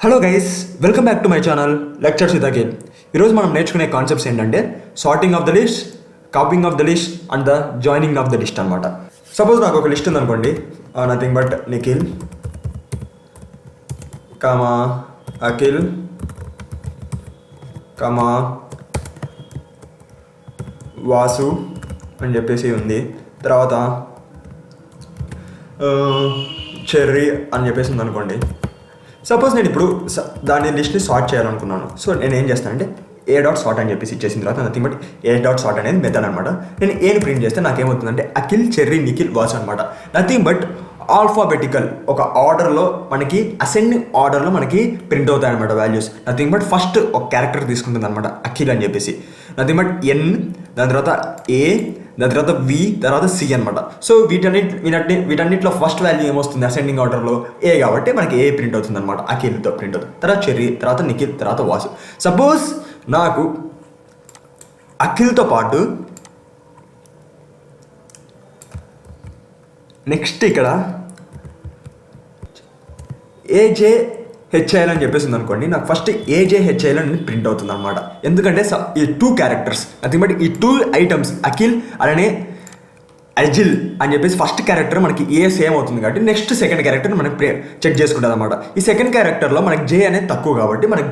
Hello guys, welcome back to my channel lectures with Akhil. ఈరోజు మనం నేర్చుకునే కాన్సెప్ట్స్ ఏంటంటే sorting of the list, copying of the list and the joining of the list అనమాట. Suppose నాకు ఒక list ఉందనుకోండి, nothing but Nikhil comma Akhil comma Vasu అని చెప్పేసి ఉంది. తర్వాత చెర్రీ అని చెప్పేసి ఉందనుకోండి. సపోజ్ నేను ఇప్పుడు దాని లిస్ట్ని సార్ట్ చేయాలనుకున్నాను. సో నేను ఏం చేస్తానంటే ఏ డాట్ సార్ట్ అని చెప్పేసి ఇచ్చేసిన తర్వాత nothing but A dot sort అనేది మెథడ్ అనమాట. నేను ఏని ప్రింట్ చేస్తే నాకేమవుతుందంటే అఖిల్, చెర్రీ, నిఖిల్, వాసు అనమాట. నథింగ్ బట్ ఆల్ఫాబెటికల్ ఒక ఆర్డర్లో మనకి అసెండింగ్ ఆర్డర్లో మనకి ప్రింట్ అవుతాయి అనమాట వాల్యూస్. నథింగ్ బట్ ఫస్ట్ ఒక క్యారెక్టర్ తీసుకుంటుంది అనమాట అఖిల్ అని చెప్పేసి. నథింగ్ బట్ ఎన్, దాని తర్వాత ఏ, దాని తర్వాత వి, తర్వాత సి అనమాట. సో వీటన్నిటిలో ఫస్ట్ వాల్యూ ఏమొస్తుంది అసెండింగ్ ఆర్డర్లో ఏ కాబట్టి మనకి ఏ ప్రింట్ అవుతుంది అనమాట, అఖిల్తో ప్రింట్ అవుతుంది. తర్వాత చెర్రీ, తర్వాత నిఖిల్, తర్వాత వాసు. సపోజ్ నాకు అఖిల్తో పాటు నెక్స్ట్ ఇక్కడ ఏజేహెచ్ఐఎల్ అని చెప్పేసి ఉందనుకోండి, నాకు ఫస్ట్ ఏజేహెచ్ఐఎల్ అని ప్రింట్ అవుతుంది అనమాట. ఎందుకంటే ఈ టూ క్యారెక్టర్స్ నథింగ్ బట్ ఈ టూ ఐటమ్స్ అఖిల్ అలానే అజిల్ అని చెప్పేసి ఫస్ట్ క్యారెక్టర్ మనకి ఏ సేమ్ అవుతుంది కాబట్టి నెక్స్ట్ సెకండ్ క్యారెక్టర్ మనం చెక్ చేసుకుంటుంది అనమాట. ఈ సెకండ్ క్యారెక్టర్లో మనకి జే అనేది తక్కువ కాబట్టి మనకి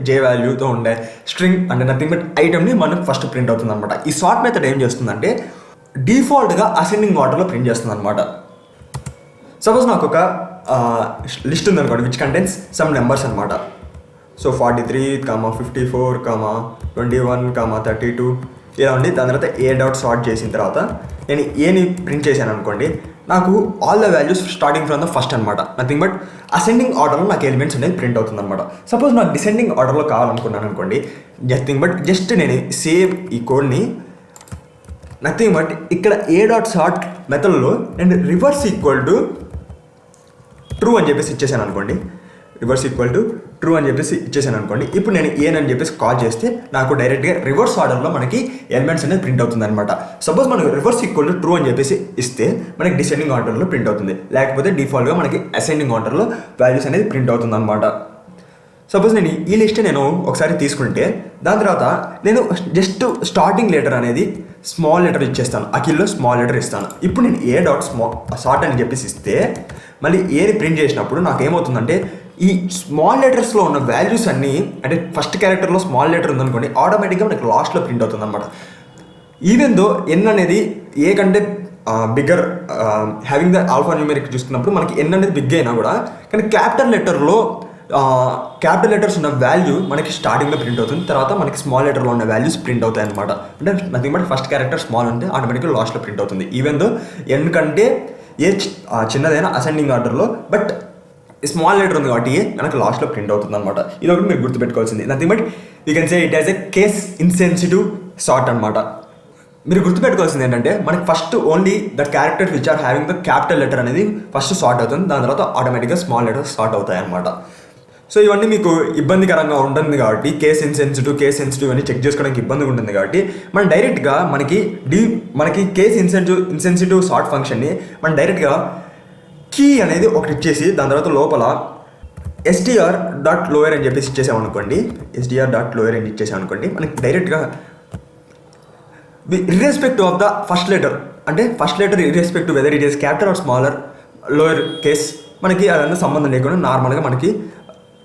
జే వాల్యూతో ఉండే స్ట్రింగ్ అంటే నథింగ్ బట్ ఐటమ్ని మనకు ఫస్ట్ ప్రింట్ అవుతుంది అనమాట. ఈ సార్ట్ మెథడ్ ఏం చేస్తుందంటే డిఫాల్ట్గా అసెండింగ్ ఆర్డర్లో ప్రింట్ చేస్తుంది అనమాట. సపోజ్ నాకు ఒక లిస్ట్ ఉందనుకోండి విచ్ కంటెన్స్ సమ్ నెంబర్స్ అనమాట. సో 43, 54, 21, 32 ఇలా ఉంది. దాని తర్వాత ఏ డాట్ సార్ట్ చేసిన తర్వాత నేను ఏని ప్రింట్ చేశాను అనుకోండి, నాకు all the values starting from the first అనమాట. నథింగ్ బట్ అసెండింగ్ ఆర్డర్లో నాకు ఎలిమెంట్స్ అనేది ప్రింట్ అవుతుంది అనమాట. సపోజ్ నాకు డిసెండింగ్ ఆర్డర్లో కావాలనుకున్నాను అనుకోండి, జస్ట్ నేను సేమ్ ఈ కోడ్ని నథింగ్ బట్ ఇక్కడ ఏ డాట్ సార్ట్ మెథడ్లో నేను రివర్స్ ఈక్వల్ టు ట్రూ అని చెప్పేసి ఇచ్చేసాను అనుకోండి, రివర్స్ ఈక్వల్ టు ట్రూ అని చెప్పేసి ఇచ్చేసాను అనుకోండి. ఇప్పుడు నేను ఏనని చెప్పేసి కాల్ చేస్తే నాకు డైరెక్ట్గా రివర్స్ ఆర్డర్లో మనకి ఎలిమెంట్స్ అనేది ప్రింట్ అవుతుంది అనమాట. సపోజ్ మనకు రివర్స్ ఈక్వల్ టు ట్రూ అని చెప్పేసి ఇస్తే మనకి డిసెండింగ్ ఆర్డర్లో ప్రింట్ అవుతుంది, లేకపోతే డిఫాల్ట్గా మనకి అసెండింగ్ ఆర్డర్లో వాల్యూస్ అనేది ప్రింట్ అవుతుంది అనమాట. సపోజ్ నేను ఈ లిస్ట్ నేను ఒకసారి తీసుకుంటే దాని తర్వాత నేను జస్ట్ స్టార్టింగ్ లెటర్ అనేది స్మాల్ లెటర్ ఇచ్చేస్తాను, అఖిల్లో స్మాల్ లెటర్ ఇస్తాను. ఇప్పుడు నేను ఏ డాట్ సార్ట్ అని చెప్పేసి ఇస్తే మళ్ళీ ఏని ప్రింట్ చేసినప్పుడు నాకు ఏమవుతుందంటే ఈ స్మాల్ లెటర్స్లో ఉన్న వాల్యూస్ అన్నీ అంటే ఫస్ట్ క్యారెక్టర్లో స్మాల్ లెటర్ ఉందనుకోండి, ఆటోమేటిక్గా మనకి లాస్ట్లో ప్రింట్ అవుతుంది అనమాట. ఈవెన్ దో ఎన్ అనేది ఏ కంటే బిగ్గర్ హ్యావింగ్ ద ఆల్ఫా న్యూమెరిక్ చూసుకున్నప్పుడు మనకి ఎన్ అనేది బిగ్ అయినా కూడా కానీ క్యాపిటల్ లెటర్స్ ఉన్న వాల్యూ మనకి స్టార్టింగ్లో ప్రింట్ అవుతుంది, తర్వాత మనకి స్మాల్ లెటర్లో ఉన్న వాల్యూస్ ప్రింట్ అవుతాయి అనమాట. అంటే nothing but first character small ఉంటే ఆటోమేటిక్గా లాస్ట్లో ప్రింట్ అవుతుంది. ఈవెన్ దో ఎన్ కంటే ఏ చిన్నదైనా అసెండింగ్ ఆర్డర్లో బట్ స్మాల్ లెటర్ ఉంది కాబట్టి మనకు లాస్ట్లో ప్రింట్ అవుతుంది అనమాట. ఇది ఒకటి మీరు గుర్తుపెట్టుకోవాల్సింది. Nothing but you can say it as a case insensitive sort అనమాట. మీరు గుర్తుపెట్టుకోవాల్సింది ఏంటంటే మనకి first only the characters which are having the capital letter అనేది ఫస్ట్ సార్ట్ అవుతుంది, దాని తర్వాత ఆటోమేటిక్గా స్మాల్ లెటర్స్ సార్ట్ అవుతాయి అనమాట. సో ఇవన్నీ మీకు ఇబ్బందికరంగా ఉంటుంది కాబట్టి కేస్ ఇన్సెన్సిటివ్ అని చెక్ చేసుకోవడానికి ఇబ్బందిగా ఉంటుంది కాబట్టి మనం డైరెక్ట్గా మనకి కేస్ ఇన్సెన్సిటివ్ సార్ట్ ఫంక్షన్ని మనం డైరెక్ట్గా కీ అనేది ఒకటి ఇచ్చేసి దాని తర్వాత లోపల str.lower అని చెప్పేసి ఇచ్చేసామనుకోండి, str.lower అని ఇచ్చేసామనుకోండి మనకి డైరెక్ట్గా irrespective of the first letter అంటే first letter irrespective whether it is capital or smaller lower case మనకి అదన్నా సంబంధం లేకుండా నార్మల్గా మనకి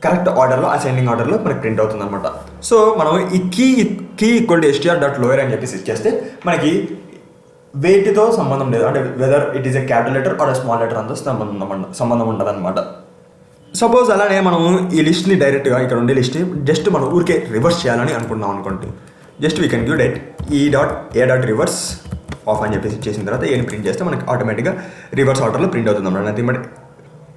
కరెక్ట్ ఆర్డర్లో అసెండింగ్ ఆర్డర్లో మనకి ప్రింట్ అవుతుంది అనమాట. సో మనం ఈ కీ ఈక్వల్ టు str.lower అని చెప్పేసి ఇచ్చేస్తే మనకి వెయిట్తో సంబంధం లేదు, అంటే whether it is a capital letter or small letter అంతా సంబంధం ఉండదు అనమాట. సపోజ్ అలానే మనం ఈ లిస్ట్ని డైరెక్ట్గా ఇక్కడ ఉండే లిస్ట్ జస్ట్ మనం ఊరికే రివర్స్ చేయాలని అనుకున్నాం అనుకోండి, just we can give diet A dot reverse of అని చెప్పేసి చేసిన తర్వాత ఏని ప్రింట్ చేస్తే మనకి ఆటోమేటిక్గా రివర్స్ ఆర్డర్లో ప్రింట్ అవుతుంది అనమాట. అది బట్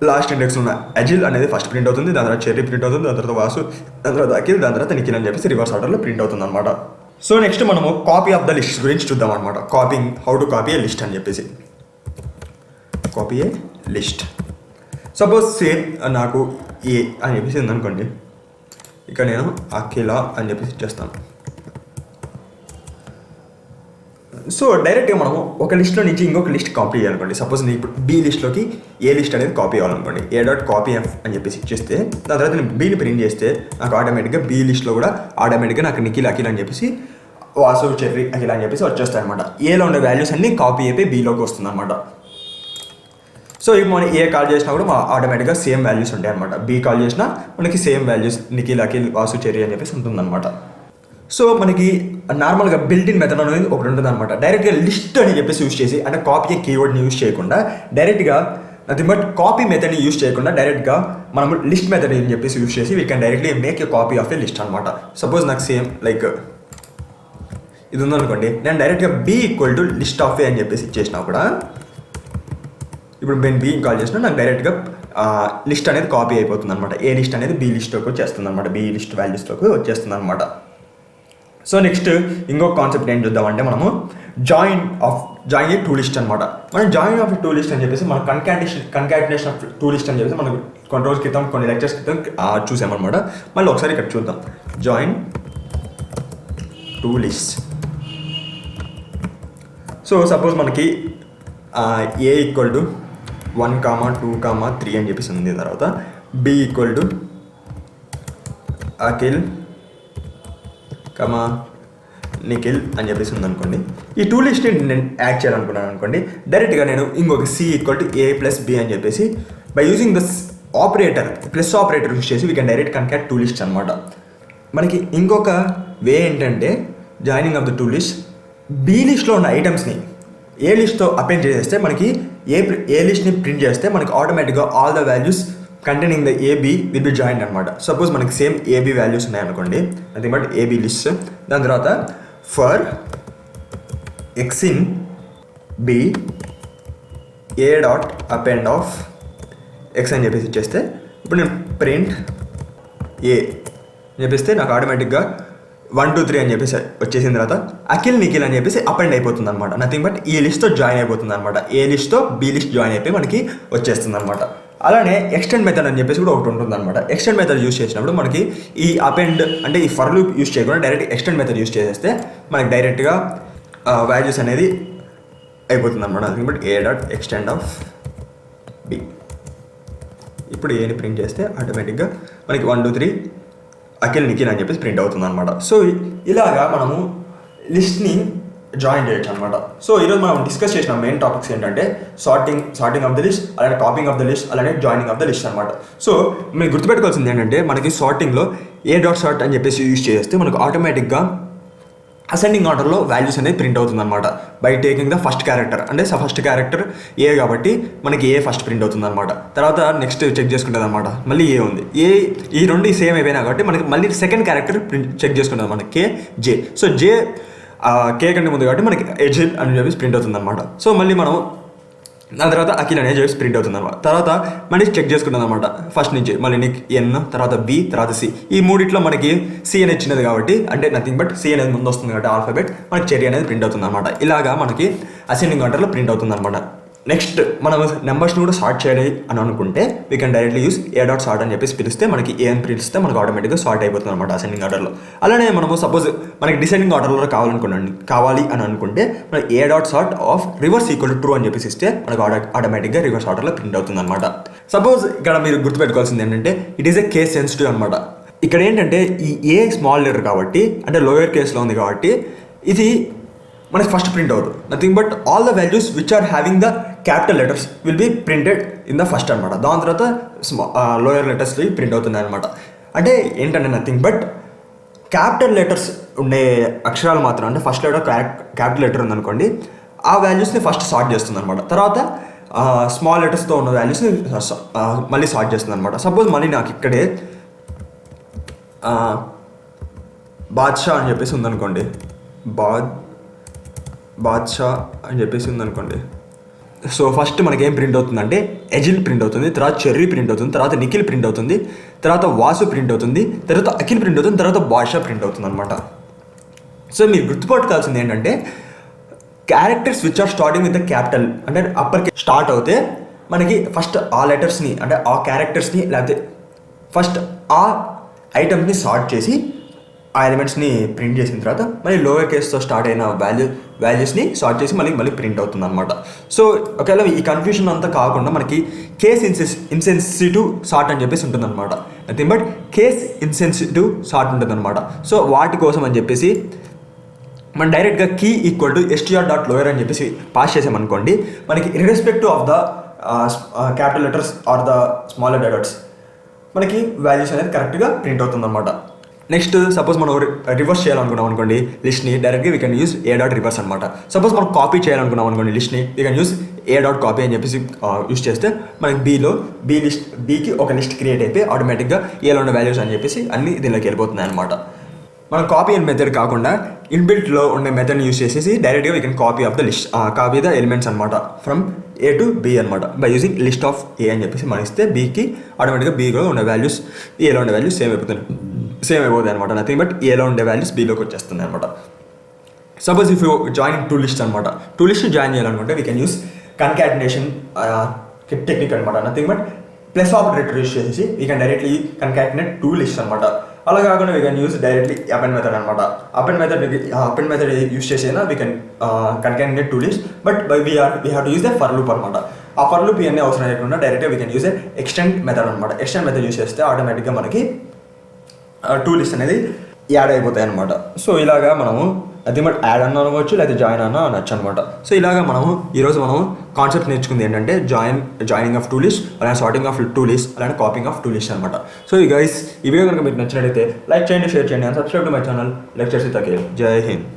లాస్ట్ ఇండెక్స్ ఉన్న అజిల్ అనేది ఫస్ట్ ప్రింట్ అవుతుంది, దాని తర్వాత చెర్రీ ప్రింట్ అవుతుంది, దాని తర్వాత వాసు, దాని తర్వాత అఖిల్, దాని తర్వాత నిఖిల్ అని చెప్పేసి రివర్స్ ఆర్డర్లో ప్రింట్ అవుతుంది అనమాట. సో నెక్స్ట్ మనము కాపీ ఆఫ్ ద లిస్ట్ గురించి చూద్దాం అనమాట. How to copy A list అని చెప్పేసి. కాపీ ఏ లిస్ట్. సపోజ్ సేమ్ నాకు ఏ అని చెప్పేసి ఉందనుకోండి, ఇక్కడ నేను అఖిల అని చెప్పేసి ఇచ్చేస్తాను. సో డైరెక్ట్గా మనము ఒక లిస్ట్లో నుంచి ఇంకొక లిస్ట్ కాపీ చేయాలనుకోండి. సపోజ్ నేను ఇప్పుడు బి లిస్ట్లోకి ఏ లిస్ట్ అనేది copy అవ్వాలనుకోండి. A dot copy F అని చెప్పేసి ఇచ్చేస్తే దాని తర్వాత నేను బీని ప్రింట్ చేస్తే నాకు ఆటోమేటిక్గా బి లిస్ట్లో కూడా ఆటోమేటిక్గా నాకు నిఖిల్ అఖిల్ అని చెప్పేసి వాసు చెర్రీ అఖిల్ అని చెప్పేసి వచ్చేస్తాయి అనమాట. ఏలో ఉండే వాల్యూస్ అన్నీ కాపీ అయిపోయి బీలోకి వస్తుంది అనమాట. సో ఇప్పుడు మనం ఏ కాల్ చేసినా కూడా ఆటోమేటిక్గా సేమ్ వాల్యూస్ ఉంటాయి అనమాట. బి కాల్ చేసినా మనకి same values Nikhil Akhil Vasu cherry అని చెప్పేసి ఉంటుందన్నమాట. సో మనకి నార్మల్గా బిల్ట్ ఇన్ మెథడ్ అనేది ఒకటి ఉంటుంది అనమాట. డైరెక్ట్గా లిస్ట్ అని చెప్పేసి యూస్ చేసి అంటే కాపీ కీవర్డ్ని యూస్ చేయకుండా డైరెక్ట్గా నథింగ్ బట్ కాపీ మెథడ్ని యూస్ చేయకుండా డైరెక్ట్గా మనం లిస్ట్ మెథడ్ అని చెప్పేసి యూస్ చేసి we can directly make a copy of a list అనమాట. సపోజ్ నాకు సేమ్ లైక్ ఇది ఉందనుకోండి, నేను డైరెక్ట్గా B equal to list of A అని చెప్పేసి ఇచ్చేసినా కూడా ఇప్పుడు నేను బి కాల్ చేసినా నాకు డైరెక్ట్గా లిస్ట్ అనేది కాపీ అయిపోతుంది అనమాట. ఏ లిస్ట్ అనేది బి లిస్ట్లోకి వచ్చేస్తుంది అనమాట, బి లిస్ట్ వాల్యూస్లోకి వచ్చేస్తుంది అనమాట. సో నెక్స్ట్ ఇంకొక కాన్సెప్ట్ ఏం చూద్దామంటే మనము జాయిన్ ఏ టూ లిస్ట్ అనమాట. మనం జాయిన్ ఆఫ్ టూ లిస్ట్ అని చెప్పేసి మనం కన్కాటినేషన్ ఆఫ్ టూ లిస్ట్ అని చెప్పేసి మనం కొన్ని రోజుల క్రితం కొన్ని లెక్చర్స్ క్రితం చూసామన్నమాట. మళ్ళీ ఒకసారి ఇక్కడ చూద్దాం. Join two list. So suppose మనకి ఏ ఈక్వల్ టు 1, 2, 3 అని చెప్పేసి ఉంది. తర్వాత B equal to Akhil Nikhil అని చెప్పేసి ఉందనుకోండి. ఈ టూ లిస్ట్ని నేను యాడ్ చేయాలనుకున్నాను అనుకోండి. డైరెక్ట్గా నేను ఇంకొక C equal to A plus B అని చెప్పేసి by using the operator plus operator use చేసి we can direct concat two list అనమాట. మనకి ఇంకొక వే ఏంటంటే joining of the two list, B లిస్ట్లో ఉన్న ఐటమ్స్ని ఏ లిస్ట్తో అపెండ్ చేసేస్తే మనకి ఏ లిస్ట్ని ప్రింట్ చేస్తే మనకి ఆటోమేటిక్గా all the values containing the AB will be join అనమాట. సపోజ్ మనకి సేమ్ ఏబీ వాల్యూస్ ఉన్నాయనుకోండి, నథింగ్ బట్ ఏబీ లిస్ట్. దాని తర్వాత for X in B A dot append of X అని చెప్పేసి ఇచ్చేస్తే ఇప్పుడు నేను ప్రింట్ ఏ అని చెప్పేస్తే నాకు ఆటోమేటిక్గా 1, 2, 3 అని చెప్పేసి వచ్చేసిన తర్వాత అఖిల్ నిఖిల్ అని చెప్పేసి అపెండ్ అయిపోతుంది అనమాట. నథింగ్ బట్ ఈ లిస్ట్తో జాయిన్ అయిపోతుంది అనమాట. ఏ లిస్ట్తో బి లిస్ట్ జాయిన్ అయిపోయి మనకి వచ్చేస్తుంది అనమాట. అలానే ఎక్స్టెండ్ మెథడ్ అని చెప్పేసి కూడా ఒకటి ఉంటుంది అనమాట. ఎక్స్టెండ్ మెథడ్ యూస్ చేసినప్పుడు మనకి ఈ అపెండ్ అంటే ఈ ఫర్ లూప్ యూస్ చేయకుండా డైరెక్ట్ ఎక్స్టెండ్ మెథడ్ యూస్ చేసేస్తే మనకి డైరెక్ట్గా వాల్యూస్ అనేది అయిపోతుంది అనమాట. Nothing but A dot extend of B. ఇప్పుడు ఏని ప్రింట్ చేస్తే ఆటోమేటిక్గా మనకి 1, 2, 3 అఖిల్ నిఖిల్ అని చెప్పేసి ప్రింట్ అవుతుంది అనమాట. సో ఇలాగా మనము లిస్ట్ని జాయిన్ చేయొచ్చు అనమాట. సో ఈరోజు మనం డిస్కస్ చేసిన మెయిన్ టాపిక్స్ ఏంటంటే సార్టింగ్ ఆఫ్ ద లిస్ట్, అలానే కాపింగ్ ఆఫ్ ద లిస్ట్, అలానే జాయినింగ్ ఆఫ్ ద లిస్ట్ అనమాట. సో మీరు గుర్తుపెట్టుకోవాల్సింది ఏంటంటే మనకి సార్టింగ్లో ఏ డాట్ సార్ట్ అని చెప్పేసి యూజ్ చేస్తే మనకు ఆటోమేటిక్గా అసెండింగ్ ఆర్డర్లో వాల్యూస్ అనేది ప్రింట్ అవుతుంది అనమాట. By taking the first character, అంటే ఫస్ట్ క్యారెక్టర్ ఏ కాబట్టి మనకి ఏ ఫస్ట్ ప్రింట్ అవుతుంది అనమాట. తర్వాత నెక్స్ట్ చెక్ చేసుకుంటుంది అనమాట, మళ్ళీ ఏ ఉంది. ఈ రెండు సేమ్ అయిపోయినా కాబట్టి మనకి మళ్ళీ సెకండ్ క్యారెక్టర్ ప్రింట్ చెక్ చేసుకుంటుంది మనకి కే జే. సో జే కే కంటే ముందు కాబట్టి మనకి ఎజిల్ అని చెప్పేసి ప్రింట్ అవుతుంది అనమాట. సో మళ్ళీ మనం దాని తర్వాత అఖిల్ అనేది చెప్పేసి ప్రింట్ అవుతుంది అనమాట. తర్వాత మళ్ళీ చెక్ చేసుకుంటుంది అనమాట ఫస్ట్ నుంచి, మళ్ళీ నీకు ఎన్, తర్వాత బి, తర్వాత సి. ఈ మూడిట్లో మనకి సి అనేది చిన్నది కాబట్టి అంటే నథింగ్ బట్ సి అనేది ముందు వస్తుంది కాబట్టి ఆల్ఫాబెట్ మనకి చెర్రీ అనేది ప్రింట్ అవుతుంది అనమాట. ఇలాగా మనకి అసెండింగ్ ఆర్డర్లో ప్రింట్ అవుతుంది అనమాట. నెక్స్ట్ మనం నెంబర్స్ని కూడా సార్ట్ చేయాలి అని అనుకుంటే we can directly use A dot sort అని చెప్పేసి పిలిస్తే మనకి ఏ అని పిలిస్తే మనకు ఆటోమేటిక్గా సార్ట్ అయిపోతుంది అనమాట అసెండింగ్ ఆర్డర్లో. అలానే మనము సపోజ్ మనకి డిసెండింగ్ ఆర్డర్లో కావాలి అని అనుకుంటే మనకి A dot sort of reverse equal to true అని చెప్పేసి ఇస్తే మనకు ఆటోమేటిక్గా రివర్స్ ఆర్డర్లో ప్రింట్ అవుతుంది అనమాట. సపోజ్ ఇక్కడ మీరు గుర్తుపెట్టుకోవాల్సింది ఏంటంటే it is a case sensitive అనమాట. ఇక్కడ ఏంటంటే ఈ ఏ స్మాల్ లెటర్ కాబట్టి అంటే లోయర్ కేస్లో ఉంది కాబట్టి ఇది మనకి ఫస్ట్ ప్రింట్ అవుతుంది. Nothing but all the values which are having the capital letters will be printed in the first అనమాట. దాని తర్వాత లోయర్ లెటర్స్ ప్రింట్ అవుతుంది అనమాట. అంటే ఏంటంటే నథింగ్ బట్ క్యాపిటల్ లెటర్స్ ఉండే అక్షరాలు మాత్రం అంటే ఫస్ట్ లెటర్ క్యాపిటల్ లెటర్ ఉందనుకోండి, ఆ వాల్యూస్ని ఫస్ట్ సార్ట్ చేస్తుంది అనమాట. తర్వాత స్మాల్ లెటర్స్తో ఉన్న వాల్యూస్ని మళ్ళీ సార్ట్ చేస్తుంది అనమాట. సపోజ్ మళ్ళీ నాకు ఇక్కడే బాద్షా అని చెప్పేసి ఉందనుకోండి, బాద్షా అని చెప్పేసి ఉందనుకోండి. సో ఫస్ట్ మనకి ఏం ప్రింట్ అవుతుందంటే ఎజిల్ ప్రింట్ అవుతుంది, తర్వాత చెర్రీ ప్రింట్ అవుతుంది, తర్వాత నిఖిల్ ప్రింట్ అవుతుంది, తర్వాత వాసు ప్రింట్ అవుతుంది, తర్వాత అఖిల్ ప్రింట్ అవుతుంది, తర్వాత బాద్షా ప్రింట్ అవుతుంది అనమాట. సో మీరు గుర్తుపట్టుకోవాల్సింది ఏంటంటే characters which are starting with the capital అంటే అప్పర్ స్టార్ట్ అవుతే మనకి ఫస్ట్ ఆ లెటర్స్ని అంటే ఆ క్యారెక్టర్స్ని లేకపోతే ఫస్ట్ ఆ ఐటమ్స్ని సార్ట్ చేసి ఆ ఎలిమెంట్స్ని ప్రింట్ చేసిన తర్వాత మళ్ళీ లోయర్ కేస్తో స్టార్ట్ అయిన వాల్యూస్ని సార్ట్ చేసి మళ్ళీ ప్రింట్ అవుతుంది అనమాట. సో ఒకవేళ ఈ కన్ఫ్యూషన్ అంతా కాకుండా మనకి కేస్ ఇన్సెన్సిటివ్ సార్ట్ అని చెప్పేసి ఉంటుందన్నమాట. Nothing but case insensitive sort ఉంటుందన్నమాట. సో వాటి కోసం అని చెప్పేసి మనం డైరెక్ట్గా కీ ఈక్వల్ టు str.lower అని చెప్పేసి పాస్ చేసామనుకోండి, మనకి irrespective of the capital letters or the smaller letters మనకి వాల్యూస్ అనేది కరెక్ట్గా ప్రింట్ అవుతుంది అనమాట. నెక్స్ట్ సపోజ్ మనం రివర్స్ చేయాలనుకున్నాం అనుకోండి లిస్ట్ని, డైరెక్ట్గా వీ కెన్ యూస్ a.reverse అనమాట. సపోజ్ మనం కాపీ చేయాలనుకున్నాం అనుకోండి లిస్ట్ని, వీ కెన్ యూస్ a.copy అని చెప్పేసి యూస్ చేస్తే మనకి బీకి ఒక లిస్ట్ క్రియేట్ అయిపోయి ఆటోమేటిక్గా ఏలో ఉన్న వాల్యూస్ అని చెప్పేసి అన్ని దీనిలోకి వెళ్ళిపోతున్నాయి అనమాట. మనం కాపీ అండ్ మెథడ్ కాకుండా ఇన్బిల్ట్లో ఉండే మెథడ్ని యూస్ చేసేసి డైరెక్ట్గా we can copy of the list, copy the elements అనమాట ఫ్రమ్ A to B అనమాట by using list of A అని చెప్పేసి మనం ఇస్తే బీకి ఆటోమేటిక్గా బీలో ఉన్న వాల్యూస్ ఏలో ఉండే వాల్యూస్ సేమ్ అయిపోతాయి అనమాట. నథింగ్ బట్ ఏలో ఉండే వాల్యూస్ బీలోకి వచ్చేస్తుంది అనమాట. Suppose if you join two list అనమాట, టూ లిస్ట్ జాయిన్ చేయాలనుకుంటే we can use concatenation technique అనమాట. Nothing but plus operator use చేసేసి we can directly concatenate two list అనమాట. అలా కాకుండా we can use directly append method అనమాట. Append method use చేసేనా we can concatenate two list, but we have to use the for loop అనమాట. ఆ for loop ఇవన్నీ అవసరం లేకుండా డైరెక్ట్గా we can use extend method అనమాట. ఎక్స్టెండ్ మెథడ్ యూస్ చేస్తే ఆటోమేటిక్గా మనకి టూ లిస్ట్ అనేది యాడ్ అయిపోతాయి అనమాట. సో ఇలాగా మనము అది బట్ యాడ్ అన్న అనవచ్చు, లేదా జాయిన్ అన్న అనొచ్చు అనమాట. సో ఇలాగా ఈరోజు మనం కాన్సెప్ట్ నేర్చుకుంది ఏంటంటే జాయినింగ్ ఆఫ్ టూ లిస్ట్, అలానే సార్టింగ్ ఆఫ్ టూ లిస్ట్, అలానే కాపింగ్ ఆఫ్ టూ లిస్ట్ అనమాట. సో ఈ గైస్ ఈ వీడియో కనుక మీకు నచ్చినట్లయితే లైక్ చేయండి, షేర్ చేయండి and subscribe to my channel lectures with Akhil. జై హింద్.